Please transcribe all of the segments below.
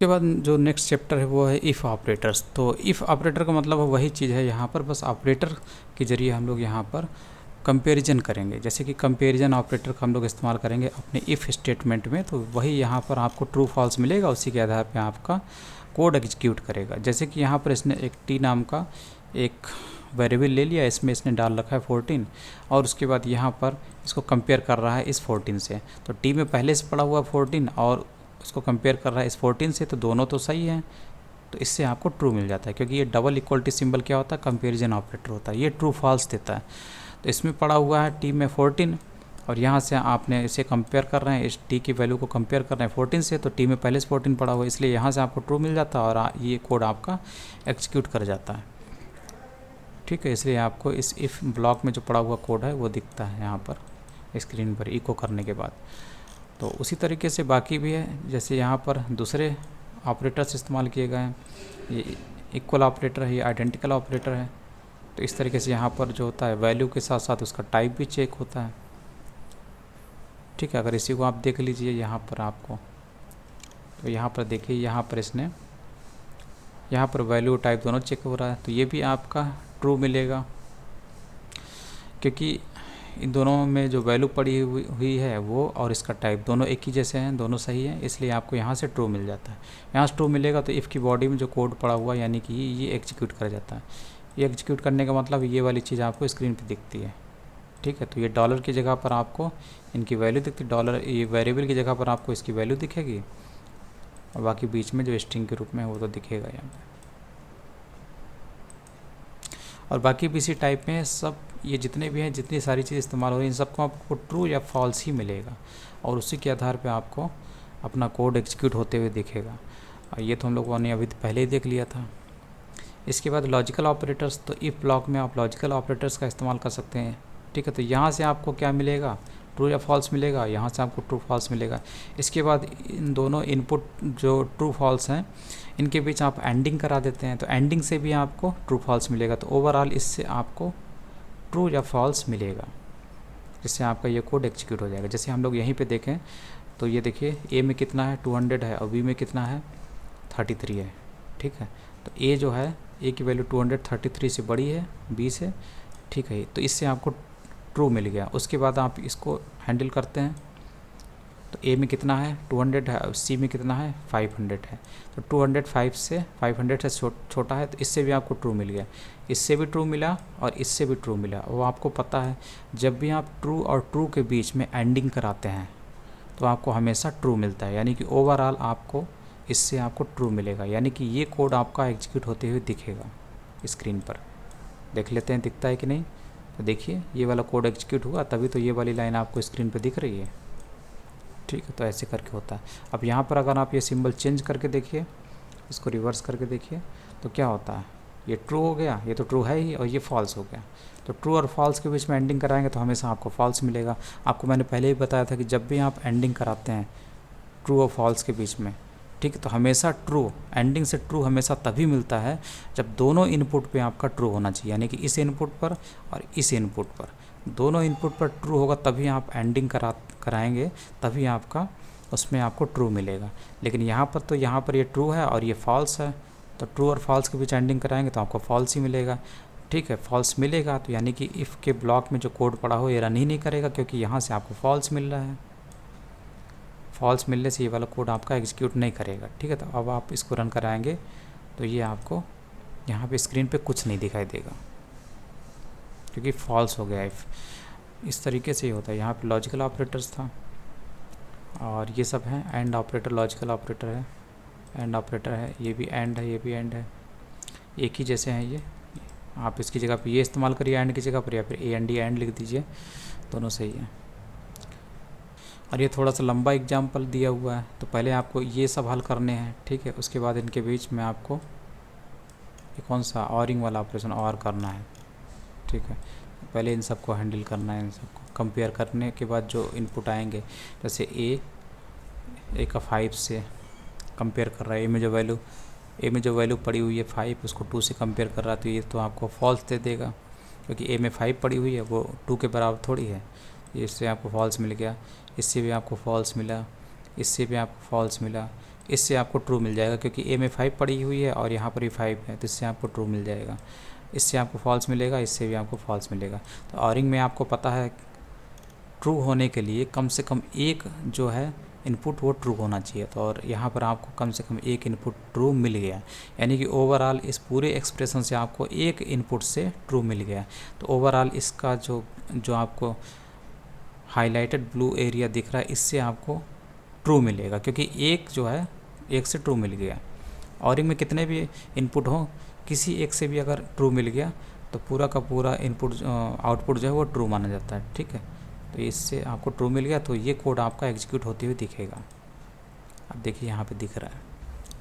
उसके बाद जो नेक्स्ट चैप्टर है वो है इफ़ ऑपरेटर्स। तो इफ़ ऑपरेटर का मतलब वही चीज़ है यहाँ पर, बस ऑपरेटर के ज़रिए हम लोग यहाँ पर कंपैरिजन करेंगे। जैसे कि कंपैरिजन ऑपरेटर का हम लोग इस्तेमाल करेंगे अपने इफ़ स्टेटमेंट में, तो वही यहाँ पर आपको ट्रू फॉल्स मिलेगा, उसी के आधार पे आपका कोड एग्जीक्यूट करेगा। जैसे कि यहाँ पर इसने एक टी नाम का एक वेरिएबल ले लिया, इसमें इसने डाल रखा है 14 और उसके बाद यहाँ पर इसको कंपेयर कर रहा है इस 14 से। तो टी में पहले से पड़ा हुआ 14 और उसको कंपेयर कर रहा है इस 14 से, तो दोनों तो सही हैं, तो इससे आपको ट्रू मिल जाता है, क्योंकि ये डबल इक्वलिटी सिंबल क्या होता है, कंपेरिजन ऑपरेटर होता है, ये ट्रू फॉल्स देता है। तो इसमें पड़ा हुआ है टी में 14 और यहाँ से आपने इसे कंपेयर कर रहे हैं, इस टी की वैल्यू को कंपेयर कर रहे हैं 14 से, तो टी में पहले से 14 पड़ा हुआ है, इसलिए यहाँ से आपको ट्रू मिल जाता है और ये कोड आपका एग्जीक्यूट कर जाता है। ठीक है, इसलिए आपको इस इफ़ ब्लॉक में जो पड़ा हुआ कोड है वो दिखता है यहाँ पर स्क्रीन पर इको करने के बाद। तो उसी तरीके से बाकी भी है, जैसे यहाँ पर दूसरे ऑपरेटर्स इस्तेमाल किए गए हैं, ये इक्वल ऑपरेटर है, ये आइडेंटिकल ऑपरेटर है। तो इस तरीके से यहाँ पर जो होता है वैल्यू के साथ साथ उसका टाइप भी चेक होता है। ठीक है, अगर इसी को आप देख लीजिए यहाँ पर आपको, तो यहाँ पर देखिए यहाँ पर इसने यहाँ पर वैल्यू टाइप दोनों चेक हो रहा है, तो ये भी आपका ट्रू मिलेगा, क्योंकि इन दोनों में जो वैल्यू पड़ी हुई है वो और इसका टाइप दोनों एक ही जैसे हैं, दोनों सही हैं, इसलिए आपको यहाँ से ट्रू मिल जाता है। यहाँ से ट्रू मिलेगा तो इफ़ की बॉडी में जो कोड पड़ा हुआ यानी कि ये एग्जीक्यूट कर जाता है। ये एग्जीक्यूट करने का मतलब ये वाली चीज़ आपको स्क्रीन पे दिखती है। ठीक है, तो ये डॉलर की जगह पर आपको इनकी वैल्यू दिखती है, डॉलर ये वेरिएबल की जगह पर आपको इसकी वैल्यू दिखेगी और बाकी बीच में जो स्ट्रिंग के रूप में है वो तो दिखेगा यहाँ पर। और बाकी भी इसी टाइप में सब ये जितने भी हैं, जितनी सारी चीज़ इस्तेमाल हो रही है, इन सबको आपको ट्रू या फॉल्स ही मिलेगा और उसी के आधार पे आपको अपना कोड एग्जीक्यूट होते हुए दिखेगा। और ये तो हम लोगों ने अभी पहले ही देख लिया था। इसके बाद लॉजिकल ऑपरेटर्स, तो इफ़ ब्लॉक में आप लॉजिकल ऑपरेटर्स का इस्तेमाल कर सकते हैं। ठीक है, तो यहाँ से आपको क्या मिलेगा, ट्रू या फॉल्स मिलेगा, यहाँ से आपको ट्रू फॉल्स मिलेगा। इसके बाद इन दोनों इनपुट जो ट्रू फॉल्स हैं इनके बीच आप एंडिंग करा देते हैं, तो एंडिंग से भी आपको ट्रू फॉल्स मिलेगा। तो ओवरऑल इससे आपको ट्रू या फॉल्स मिलेगा, जिससे आपका ये कोड एग्जीक्यूट हो जाएगा। जैसे हम लोग यहीं पे देखें तो ये देखिए ए में कितना है 200 है और बी में कितना है 33 है। ठीक है, तो ए जो है ए की वैल्यू 233 से बड़ी है बी से। ठीक है, तो इससे आपको ट्रू मिल गया। उसके बाद आप इसको हैंडल करते हैं, तो ए में कितना है 200 है और सी में कितना है 500 है। तो 205 से 500 से छोटा है, तो इससे भी आपको ट्रू मिल गया, इससे भी ट्रू मिला और इससे भी ट्रू मिला। वो आपको पता है जब भी आप ट्रू और ट्रू के बीच में एंडिंग कराते हैं तो आपको हमेशा ट्रू मिलता है, यानी कि ओवरऑल आपको इससे आपको ट्रू मिलेगा, यानी कि ये कोड आपका एग्जीक्यूट होते हुए दिखेगा स्क्रीन पर। देख लेते हैं दिखता है कि नहीं। तो देखिए ये वाला कोड एग्जीक्यूट हुआ, तभी तो ये वाली लाइन आपको स्क्रीन पर दिख रही है। ठीक है, तो ऐसे करके होता है। अब यहाँ पर अगर आप ये सिंबल चेंज करके देखिए, इसको रिवर्स करके देखिए, तो क्या होता है, ये ट्रू हो गया, ये तो ट्रू है ही, और ये फॉल्स हो गया। तो ट्रू और फॉल्स के बीच में एंडिंग कराएंगे तो हमेशा आपको फॉल्स मिलेगा। आपको मैंने पहले ही बताया था कि जब भी आप एंडिंग कराते हैं ट्रू और फॉल्स के बीच में, ठीक है, तो हमेशा ट्रू, एंडिंग से ट्रू हमेशा तभी मिलता है जब दोनों इनपुट पे आपका ट्रू होना चाहिए, यानी कि इस इनपुट पर और इस इनपुट पर, दोनों इनपुट पर ट्रू होगा तभी आप एंडिंग कराएंगे, तभी आपका उसमें आपको ट्रू मिलेगा। लेकिन यहाँ पर तो यहाँ पर ये ट्रू है और ये फॉल्स है, तो ट्रू और फॉल्स के बीच एंडिंग कराएंगे तो आपको फॉल्स ही मिलेगा। ठीक है, फॉल्स मिलेगा तो यानी कि इफ़ के ब्लॉक में जो कोड पड़ा हो ये रन ही नहीं करेगा, क्योंकि यहाँ से आपको फॉल्स मिल रहा है। फॉल्स मिलने से ये वाला कोड आपका एग्जीक्यूट नहीं करेगा। ठीक है, तो अब आप इसको रन कराएंगे तो ये आपको यहाँ पे स्क्रीन पे कुछ नहीं दिखाई देगा, क्योंकि फॉल्स हो गया इफ़। इस तरीके से ही होता है। यहाँ पे लॉजिकल ऑपरेटर्स था और ये सब हैं एंड ऑपरेटर, लॉजिकल ऑपरेटर है, एंड ऑपरेटर है, ये भी एंड है, ये भी एंड है, एक ही जैसे हैं ये। आप इसकी जगह पे ये इस्तेमाल करिए एंड की जगह पर, या फिर ए एंड डी एंड लिख दीजिए, दोनों सही है। और ये थोड़ा सा लंबा एग्जाम्पल दिया हुआ है, तो पहले आपको ये सब हल करने हैं। ठीक है, उसके बाद इनके बीच में आपको ये कौन सा ऑरिंग वाला ऑपरेशन और करना है। ठीक है, पहले इन सबको हैंडल करना है, इन सबको कंपेयर करने के बाद जो इनपुट आएंगे, जैसे ए का 5 से कंपेयर कर रहा है, ए में जो वैल्यू पड़ी हुई है 5 उसको 2 से कंपेयर कर रहा है, तो ये तो आपको फॉल्स दे देगा, क्योंकि ए में 5 पड़ी हुई है वो 2 के बराबर थोड़ी है। इससे आपको फॉल्स मिल गया, इससे भी आपको फॉल्स मिला, इससे भी आपको फॉल्स मिला, इससे आपको ट्रू मिल जाएगा, क्योंकि ए में 5 पड़ी हुई है और यहाँ पर भी 5 है, तो इससे आपको ट्रू मिल जाएगा। इससे आपको फॉल्स मिलेगा, इससे भी आपको फॉल्स मिलेगा। तो ऑरिंग में आपको पता है ट्रू होने के लिए कम से कम एक जो है इनपुट वो ट्रू होना चाहिए, तो और यहाँ पर आपको कम से कम एक इनपुट ट्रू मिल गया, यानी कि ओवरऑल इस पूरे एक्सप्रेशन से आपको एक इनपुट से ट्रू मिल गया। तो ओवरऑल इसका जो आपको हाईलाइटेड ब्लू एरिया दिख रहा है, इससे आपको ट्रू मिलेगा, क्योंकि एक जो है एक से ट्रू मिल गया। ऑरिंग में कितने भी इनपुट हो, किसी एक से भी अगर ट्रू मिल गया तो पूरा का पूरा इनपुट आउटपुट जो है वो ट्रू माना जाता है। ठीक है, तो इससे आपको ट्रू मिल गया, तो ये कोड आपका एग्जीक्यूट होते हुए दिखेगा। अब देखिए यहाँ पे दिख रहा है।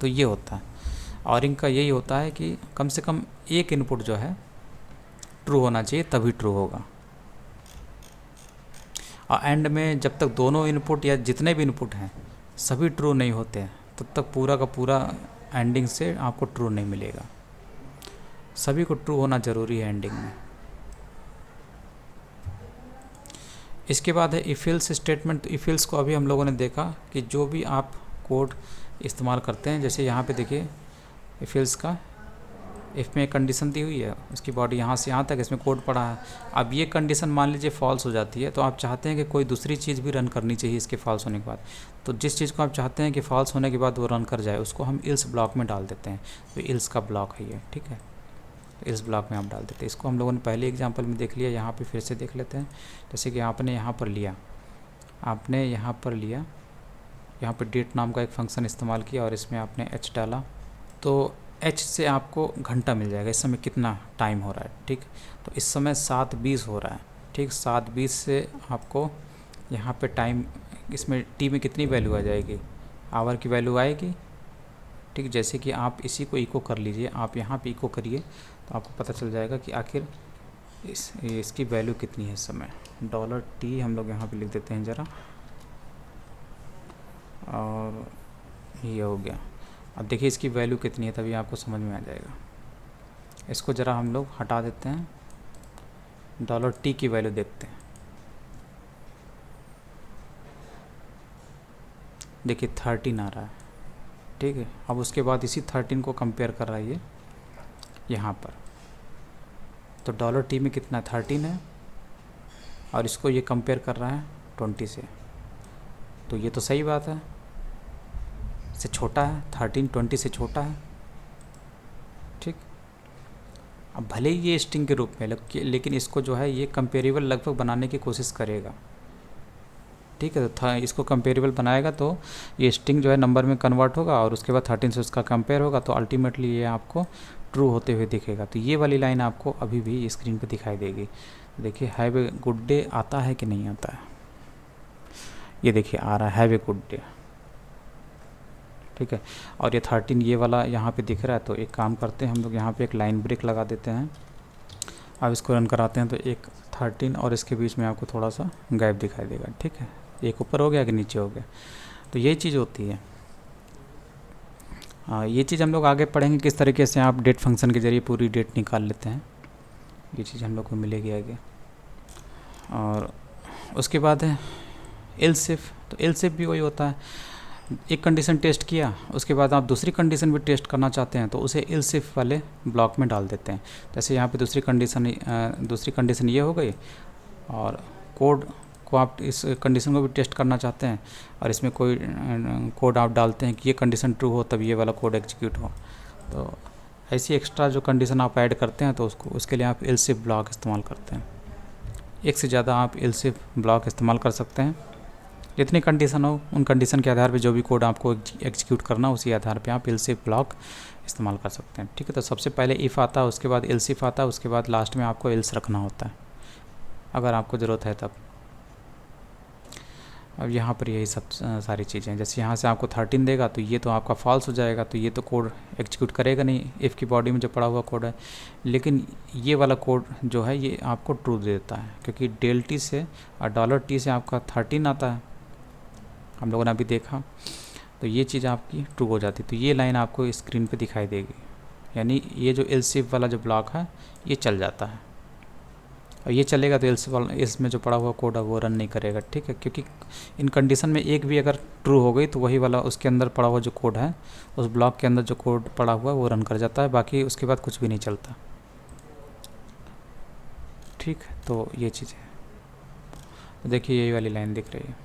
तो ये होता है ऑरिंग का, यही होता है कि कम से कम एक इनपुट जो है ट्रू होना चाहिए, तभी ट्रू होगा। और एंड में जब तक दोनों इनपुट या जितने भी इनपुट हैं सभी ट्रू नहीं होते हैं, तब तक पूरा का पूरा एंडिंग से आपको ट्रू नहीं मिलेगा। सभी को ट्रू होना ज़रूरी है एंडिंग में। इसके बाद है इफ एल्स स्टेटमेंट। तो इफ एल्स को अभी हम लोगों ने देखा कि जो भी आप कोड इस्तेमाल करते हैं, जैसे यहाँ पे देखिए इफ एल्स का, इफ़ में एक कंडीशन दी हुई है, उसकी बॉडी यहाँ से यहाँ तक इसमें कोड पड़ा है। अब ये कंडीशन मान लीजिए फॉल्स हो जाती है, तो आप चाहते हैं कि कोई दूसरी चीज़ भी रन करनी चाहिए इसके फॉल्स होने के बाद। तो जिस चीज़ को आप चाहते हैं कि फॉल्स होने के बाद वो रन कर जाए, उसको हम इल्स ब्लॉक में डाल देते हैं। तो इल्स का ब्लॉक है ये, ठीक है, इस ब्लॉक में आप डाल देते हैं। इसको हम लोगों ने पहले एग्जांपल में देख लिया, यहाँ पे फिर से देख लेते हैं। जैसे कि आपने यहाँ पर लिया, यहाँ पर डेट नाम का एक फंक्शन इस्तेमाल किया और इसमें आपने एच डाला, तो एच से आपको घंटा मिल जाएगा, इस समय कितना टाइम हो रहा है। ठीक, तो इस समय 7:20 हो रहा है। ठीक, 7:20 से आपको यहाँ पे टाइम, इसमें टी में कितनी वैल्यू आ जाएगी, आवर की वैल्यू आएगी। ठीक, जैसे कि आप इसी को इको कर लीजिए, आप यहाँ पे इको करिए तो आपको पता चल जाएगा कि आखिर इसकी वैल्यू कितनी है इस समय। $T हम लोग यहाँ पे लिख देते हैं ज़रा, और ये हो गया। अब देखिए इसकी वैल्यू कितनी है, तभी आपको समझ में आ जाएगा। इसको ज़रा हम लोग हटा देते हैं, $T की वैल्यू देखते हैं। देखिए 13 आ रहा है। ठीक है, अब उसके बाद इसी 13 को कंपेयर कर रहा है ये यहाँ पर, तो $T में कितना 13 है, और इसको ये कंपेयर कर रहा है 20 से। तो ये तो सही बात है, से छोटा है, 13 20 से छोटा है। ठीक, अब भले ही ये स्ट्रिंग के रूप में, लेकिन इसको जो है ये कंपेरेबल लगभग बनाने की कोशिश करेगा। ठीक है, तो इसको कंपेरेबल बनाएगा तो ये स्ट्रिंग जो है नंबर में कन्वर्ट होगा, और उसके बाद 13 से उसका कंपेयर होगा, तो अल्टीमेटली ये आपको ट्रू होते हुए दिखेगा। तो ये वाली लाइन आपको अभी भी स्क्रीन पे दिखाई देगी। देखिए हैव ए गुड डे आता है कि नहीं आता है, ये देखिए आ रहा है हैव ए गुड डे। ठीक है, और ये 13 ये वाला यहाँ पे दिख रहा है। तो एक काम करते हैं हम लोग, यहाँ पे एक लाइन ब्रेक लगा देते हैं। अब इसको रन कराते हैं, तो एक 13 और इसके बीच में आपको थोड़ा सा गैप दिखाई देगा। ठीक है, एक ऊपर हो गया कि नीचे हो गया, तो यही चीज़ होती है। ये चीज़ हम लोग आगे पढ़ेंगे किस तरीके से आप डेट फंक्शन के ज़रिए पूरी डेट निकाल लेते हैं, ये चीज़ हम लोग को मिलेगी आगे। और उसके बाद है एल्स इफ। तो एल्स इफ भी वही होता है, एक कंडीशन टेस्ट किया, उसके बाद आप दूसरी कंडीशन भी टेस्ट करना चाहते हैं, तो उसे एल्स इफ वाले ब्लॉक में डाल देते हैं। जैसे यहाँ पे दूसरी कंडीशन ये हो गई, और कोड को आप इस कंडीशन को भी टेस्ट करना चाहते हैं, और इसमें कोई कोड आप डालते हैं कि ये कंडीशन ट्रू हो तब ये वाला कोड एग्जीक्यूट हो। तो ऐसी एक्स्ट्रा जो कंडीशन आप ऐड करते हैं, तो उसके लिए आप एल्स इफ ब्लॉक इस्तेमाल करते हैं। एक से ज़्यादा आप एल्स इफ ब्लॉक इस्तेमाल कर सकते हैं, जितनी कंडीशन हो उन कंडीशन के आधार पे जो भी कोड आपको एग्जीक्यूट करना, उसी आधार पे आप एल्स इफ ब्लॉक इस्तेमाल कर सकते हैं। ठीक है, तो सबसे पहले इफ़ आता है, उसके बाद एल्स इफ आता है, उसके बाद लास्ट में आपको एल्स रखना होता है अगर आपको ज़रूरत है तब। अब यहाँ पर यही सब सारी चीज़ें, जैसे यहाँ से आपको 13 देगा तो ये तो आपका फॉल्स हो जाएगा, तो ये तो कोड एग्जीक्यूट करेगा नहीं, इफ़ की बॉडी में जो पड़ा हुआ कोड है। लेकिन ये वाला कोड जो है ये आपको ट्रू दे देता है, क्योंकि $T से और $T से आपका 13 आता है, हम लोगों ने अभी देखा। तो ये चीज़ आपकी ट्रू हो जाती है। तो ये लाइन आपको स्क्रीन पे दिखाई देगी, यानी ये जो एल्स इफ वाला जो ब्लॉक है ये चल जाता है। और ये चलेगा तो एल्स इसमें जो पड़ा हुआ कोड है वो रन नहीं करेगा, ठीक है। क्योंकि इन कंडीशन में एक भी अगर ट्रू हो गई तो वही वाला उसके अंदर पड़ा हुआ जो कोड है, उस ब्लॉक के अंदर जो कोड पड़ा हुआ है वो रन कर जाता है, बाकी उसके बाद कुछ भी नहीं चलता, ठीक है। तो ये चीज़ है। तो देखिए यही वाली लाइन दिख रही है।